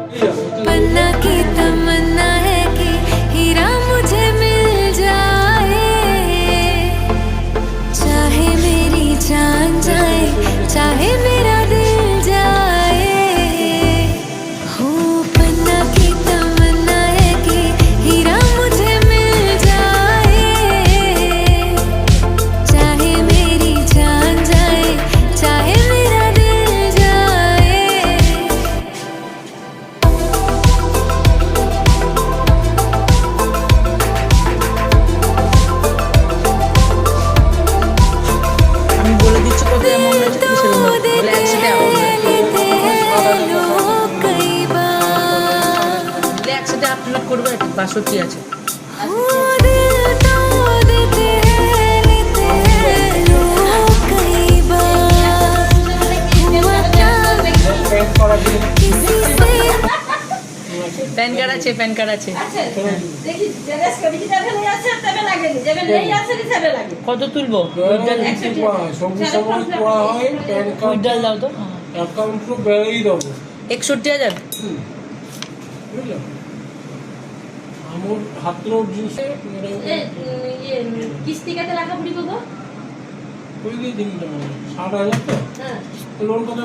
पन्ना की तमन्ना है कि हीरा मुझे मिल जाए, चाहे मेरी जान जाए, चाहे मेरा दिल जाए। हो पन्ना की तमन्ना है कि हीरा मुझे मिल जाए, चाहे मेरी जान जाए, चाहे मेरा दिल जाए। আমি বলে দিচ্ছি কত অ্যামাউন্ট আছে কিসের মধ্যে বলে 100 টাকা বলে 100 টাকা আপলোড করবে 62 আছে প্যান কার্ড আছে প্যান কার্ড আছে কত তুলবো উইথড্রল দাও তো 61,000 আমার হাতের জিনিসে কিস্তি কাটে লেখা পড়ি করবো ওই দিয়ে দিন 60,000 তো লোন কত